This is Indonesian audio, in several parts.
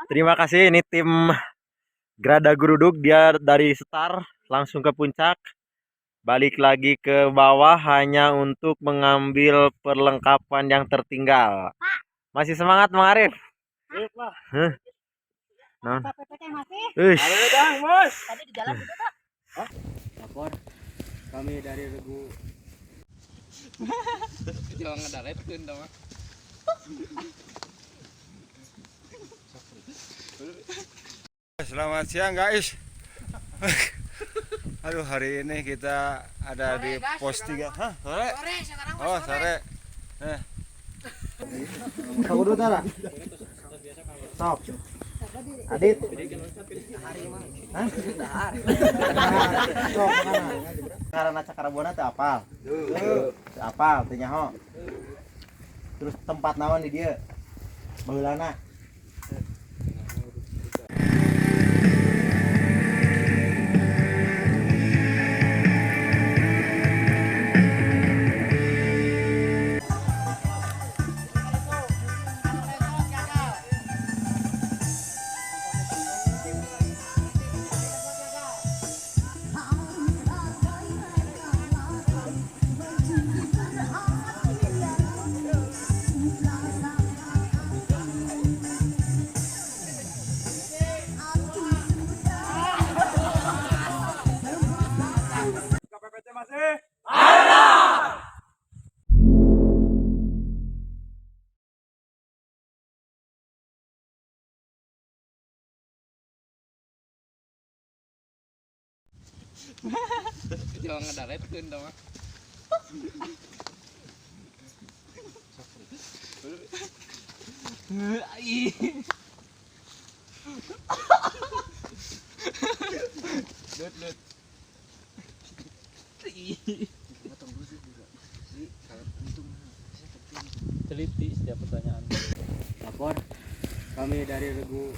Terima kasih, ini tim Grada Geruduk, dia dari start langsung ke puncak, balik lagi ke bawah hanya untuk mengambil perlengkapan yang tertinggal. Masih semangat Bang Arif? Huh? Nah. Tadi di jalan juga Kak. Lapor kami dari Regu. Jangan ngedaretkeun dong. Selamat siang guys. Aduh, hari ini kita ada di pos 3. Hah? Sore? Oh, sore. Aku dulu Tara. Sok. Adit. Hah? Sok mana? Karena cakarabona teh apal. Apal teh nyaho. Terus tempat naon di dieu? Baheulana. Jangan ngedaretkeun dong. Lut. Teliti setiap pertanyaan. Lapor kami dari Regu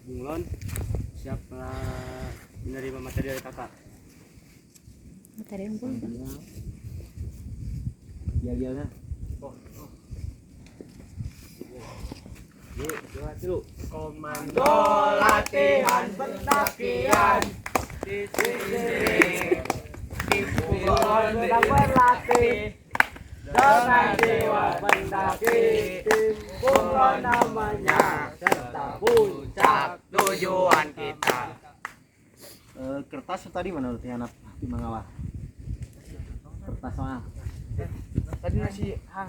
Bunglon siap menerima materi dari kakak. Materi yang pun. Iya. Yuk, komando latihan pendakian di sini. Bunglon sedang berlatih dengan jiwa pendaki. Tim Bunglon namanya serta puncak tujuan kita. Kertas tadi mana teh anak di mangawah? Kertas mah. Tadi nasi han.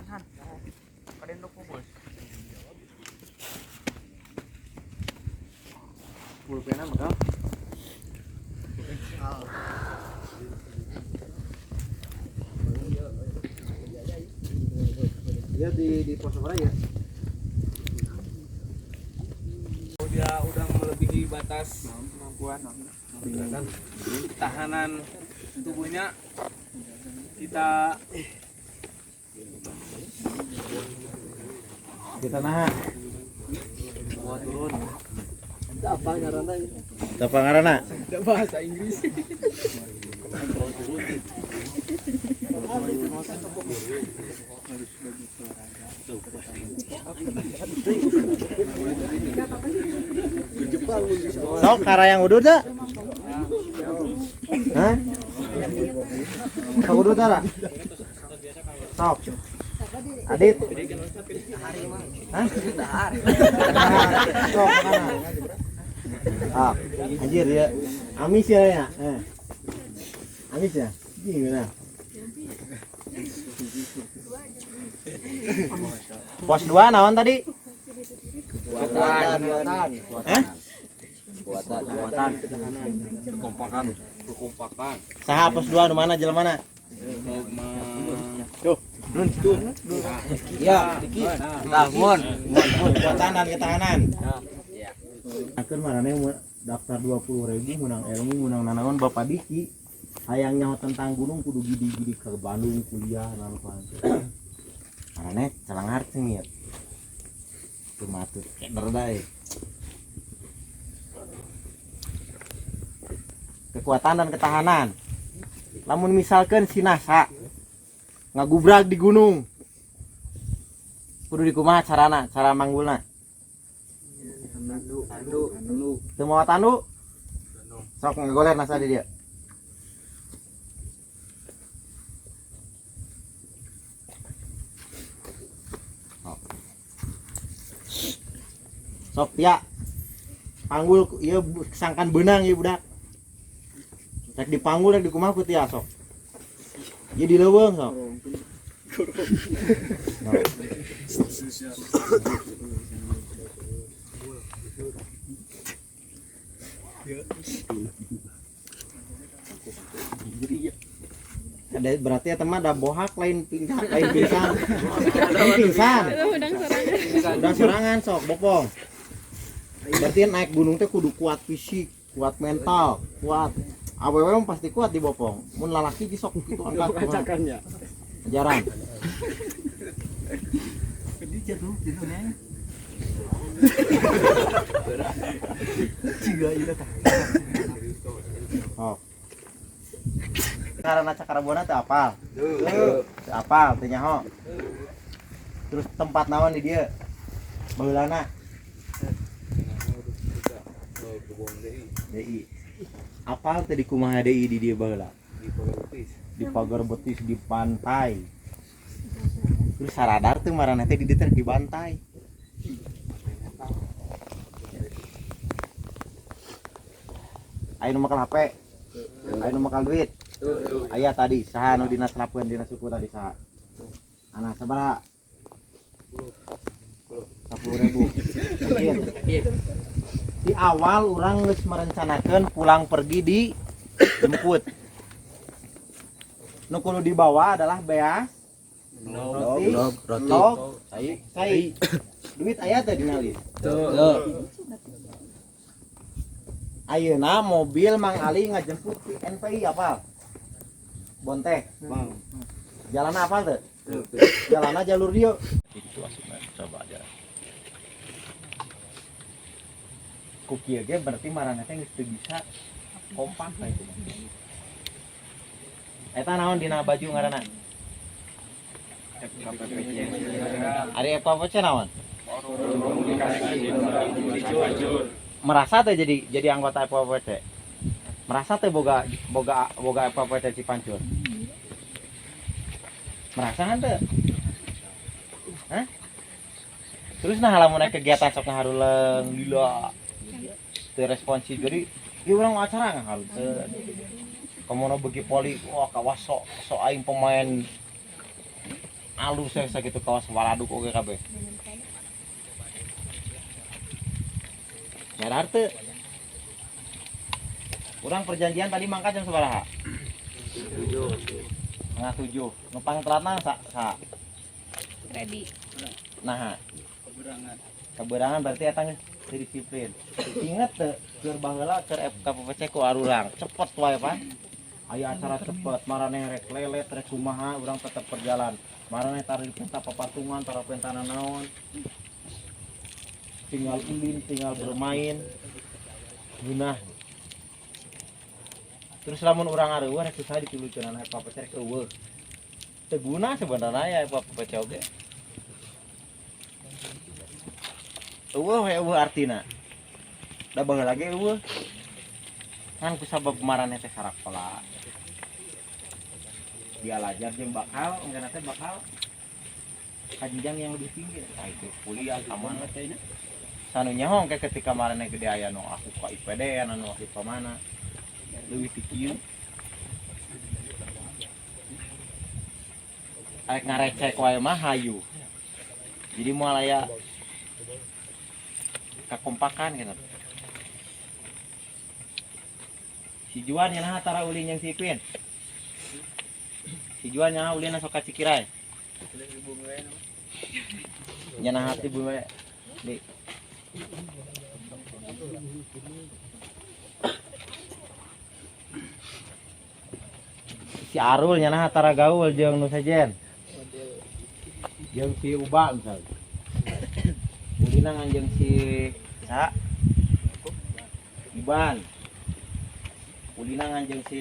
Kalian lupa bos. Pulpena mah kau. Dia di pos apa ya? Dia udah melebihi batas kemampuan tahanan tubuhnya. Kita nahan. mau turun. Apa ngaranna? Ada bahasa Inggris. Sok kara yang udut dah. Hah? Sok udut Tara. Sok. Adit. Hah? Sok mana? Ah, anjir ya. Amis ya. Amis ya. Gimana? Pos 2 naon tadi? Kuatan. Kekompakan. Saha pos 2 nu mana jelema mana? Tuh. Ya, mun Kekuatan dan ketahanan. Akhir marane daftar 20.000 menang ilmu menang nanaon Bapak Diki. Hayang nyaho tentang gunung kudu gidi-gidi ke Bandung kuliah naon pan. Marane calangar cengit. Tumatut keder dae. Kekuatan dan ketahanan. Lamun misalkan si NASA ngagubrak di gunung, kudu dikumaha carana, cara manggulna? Teu mau tandu. Sok ngegoler nasa di dia. Sok tia. Panggul ieu sangkan benang ieu budak. Rek dipanggul rek dikumaha ku tia sok. Ieu dileuweung sok. Ada berarti ya teman ada bohak lain pingsan. Lain pingsan. Udah serangan sok bopong. Berarti naik gunung teh kudu kuat fisik, kuat mental, kuat. Awewe mah pasti kuat di bopong. Mun lalaki ge sok kitu angkat. Jarang. Oh. Karena cakarabona teh apal. Teu apal teh nyaho. Terus tempat naon di dieu? Baheulana. DI. Apal teh di kumaha DI di dieu baheula? Di pagar betis di pantai. Terus saradar teh marana teh di dieu di pantai. Ayo nu makal HP. Ayo nu makal duit. Aya tadi saha nu dina salapeun dina suku tadi saha? Ana sabaraha? 10.000. Di awal orang geus merencanakeun pulang pergi di jemput. Nu kudu dibawa adalah beas, roti, sai. Duit aya teh dina lis. Ayeuna mobil Mang Ali ngajemput di NPI apal? Bonteh. Jalan apal teh? Jalanna jalur dieu. Itu asupna coba aja. Ku kieu ge berarti marana teh geus teu bisa kompak ka itu. Eta naon dina baju ngaranna? Ari FKPC naon? Merasa teh jadi anggota FKPC. Merasa teh boga FKPC Cipancur. Merasa kan teh? Hah? Terus nah lamun kegiatan sok ngaharuleung lila teu responsif jadi ieu urang acara ngaharuleung. Komono beuki poli wah kawas sok aing pemain alus sakitu kawas waladuk oge kabeh. Nyadar teu? Urang perjanjian tadi mangka jam sabaraha? 6:30. Numpang telatna sa? Ready. Nah, keberangan berarti eta geus disiplin. Ingat teu keur baheula keur FKPPC ku arurang, cepet wae pan. Aya acara cepet, maraneh rek lelet rek kumaha urang tetep berjalan. Maraneh tarik penta papatungan, taruh pentana naon. Tinggal ulin, tinggal bermain. Gunah. Terus lamun urang areueuh rek susah ditulukeun anak FKPPC rek eueuh. Teu guna sebenarnya ya FKPPC oge. Eueuh we eueuh artina. Da baheula lagi eueuh. Kan kusabab marane teh sarak pala. Dia lajar jeung bakal, enggana teh bakal kanjang yang lebih tinggi. Nah itu kuliah kamana teh nya. Sanunya hong ke ketika marane gede aya nu asup ka IPD anu asup ka mana. Leuwih ti kieu. Arek ngarecek wae mah hayu. Jadi moal aya kakompakan gitu. Si Juan nya tara ulin yang si Ipin. Si Juan nya ulin sok ka Cikirai. Nya nah hati bu we. Di. Si Arul nya nah tara gaul jeung nu sejen. Jeung si Uba misal. Ulina nganjeng si Sa Iban. Ulina nganjeng si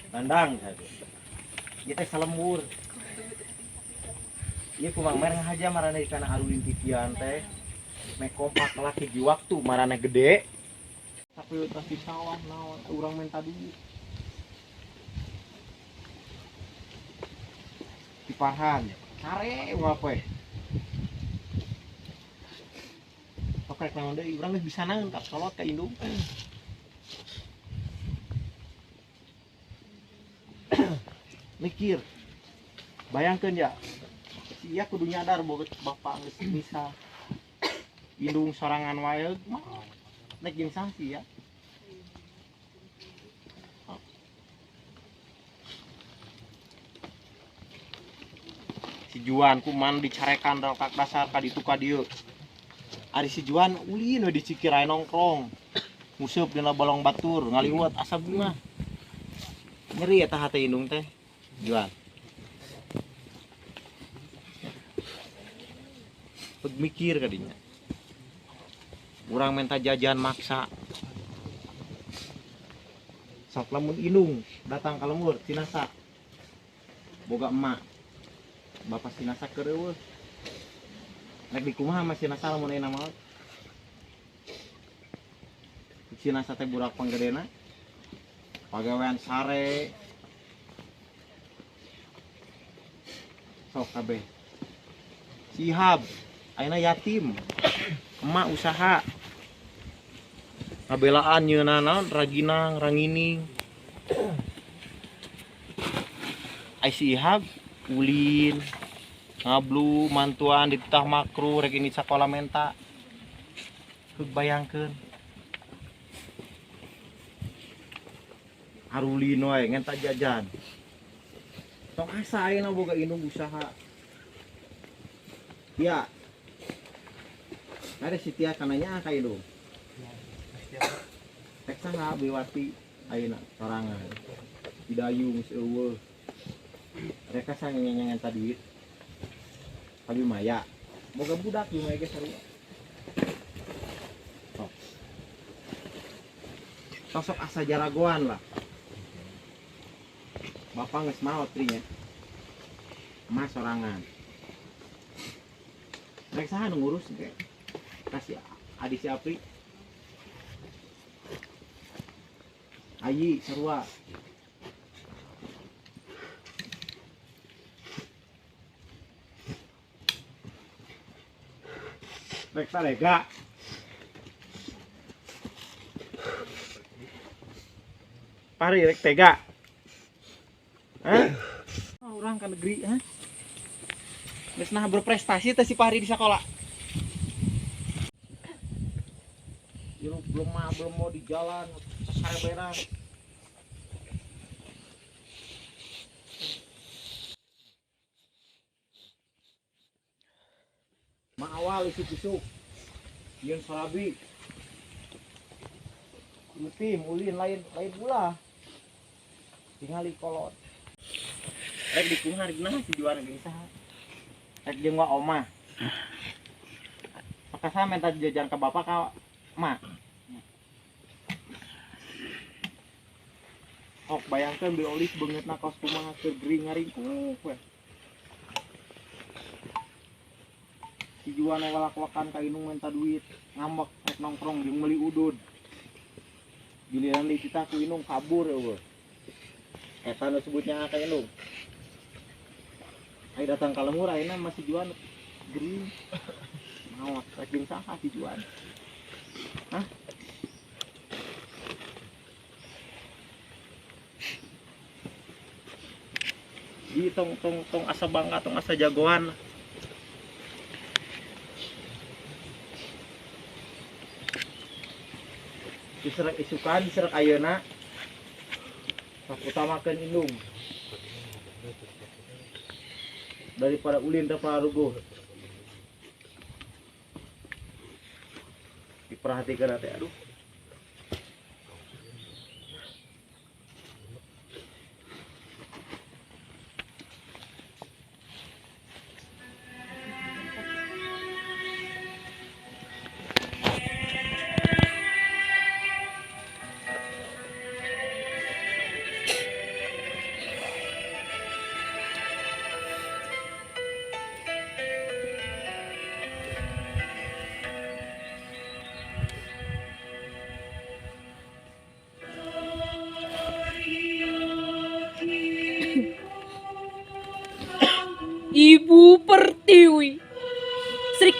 Nandang saja. Ieu teh salembur. Ieu kumang merah aja marana kana arulin titian teh. mek kompak laki di waktu marane gede tapi utas di sawah naon urang minta duit di parhan sare ngape oke naon deui urang geus bisa naon ka kolot ka indung mikir bayangkeun ya si iya kudu nyadar boga bapak geus bisa indung sorangan wae mah nek jeung sanksi ya si Juan kuman dicarekan rokak dasar ka ditu ka dieu ari si Juan ulin we dicikir aya nongkrong nguseup dina bolong batur ngaliwat asa bunga nyeri eta hate indung teh Juan mikir kadinya urang minta jajan maksa sok lamun indung datang ka lembur Cinasa boga emak bapak Cinasa keur eueuh rek di kumaha mah Cinasa lamun euna mah Cinasa teh budak panggedena pagawean sare sok kabeh sihab ayeuna yatim emak usaha ngabelaan nyeuna naon raginang rangining ai sihab ulin ngablu mantuan di titah makru rek ini sakola menta heug bayangkeun harulin wae ngenta jajan tong asa ayeuna boga indung usaha ya ada si Tia kananya ka indung tek saha biwati ayeuna sorangan didayung eueuh mereka sange-nyenyengan tadi tapi maya boga budak di maya ge sarua sosok asa jaragoan lah bapak geus maot trinya emas sorangan rek saha nu ngurus ge kasih adi si Apri ayi sarua rek talega pari rek tega hah orang ka negeri hah geus nah berprestasi teh si Pahri di sekolah belum mau di jalan sareberang ma awal isuk-isuk yeun salabi tim ulin lain ulah tingali kolot rek di kumaha harina si Juan geus saha rek jeung wa omah maka saya minta jajan ke bapak ka mak ok bayangkan beli olis bangetna kos kumaha keur gering ngaringkuk we si Juan walak-wakan ka indung minta duit ngambek rek nongkrong jeung meuli udud giliran di kita ku indung kabur eueuh eta nu sebutnya ka indung ai datang ka lembur ayeuna masih Juan gering maot rek jeung saha si Juan hah di tong asa bangga tong asa jagoan diserak isukan diserak ayeuna utamakeun indung daripada ulin teh pararuguh diperhatikan teh aduh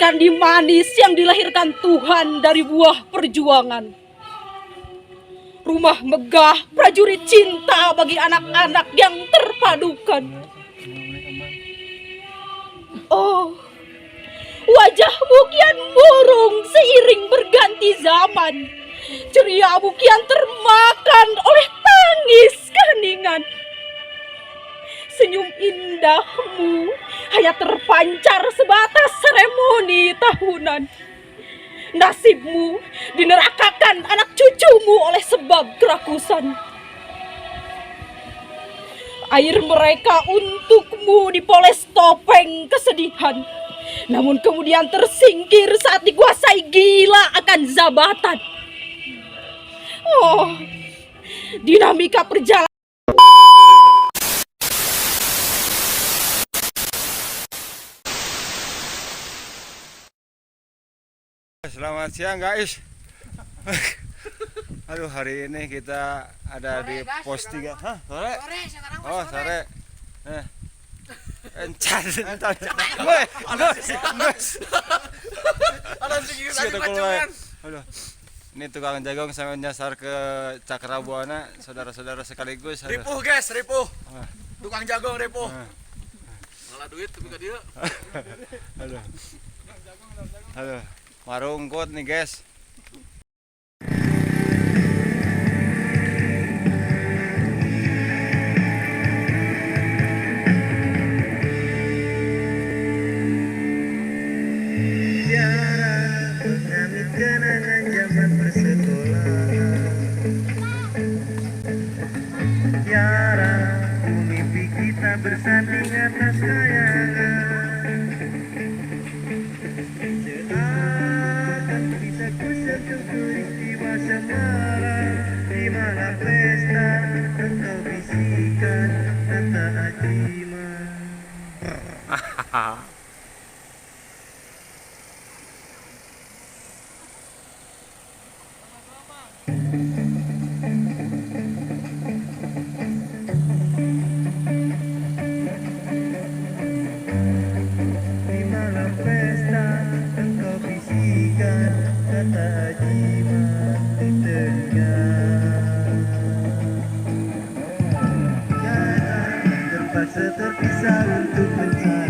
kandi manis yang dilahirkan Tuhan dari buah perjuangan. Rumah megah prajurit cinta bagi anak-anak yang terpadukan. Oh, wajahmu kian murung seiring berganti zaman. Ceriamu kian termakan oleh tangis keheningan. Senyum indahmu hanya terpancar sebatas seremoni tahunan. Nasibmu dinerakakan anak cucumu oleh sebab kerakusan. Air mereka untukmu dipoles topeng kesedihan, namun kemudian tersingkir saat dikuasai gila akan jabatan. Oh, dinamika perjalanan. Selamat siang guys. Aduh, hari ini kita ada di pos 3. Hah? Sore? Oh, sore. Encan. Aduh. Ini tukang jagung sampai nyasar ke Cakrabuana, saudara-saudara sekaligus. Ripuh guys, ripuh. Tukang jagung ripuh. Malah duit tapi ke dia. Aduh. Aduh. Marungkut nih guys. Bersanding atas kayangan, seakan bisa ku sentuh peristiwa semalam, di mana pesta engkau bisikan kata ajiman. Terpaksa terpisah untuk mencari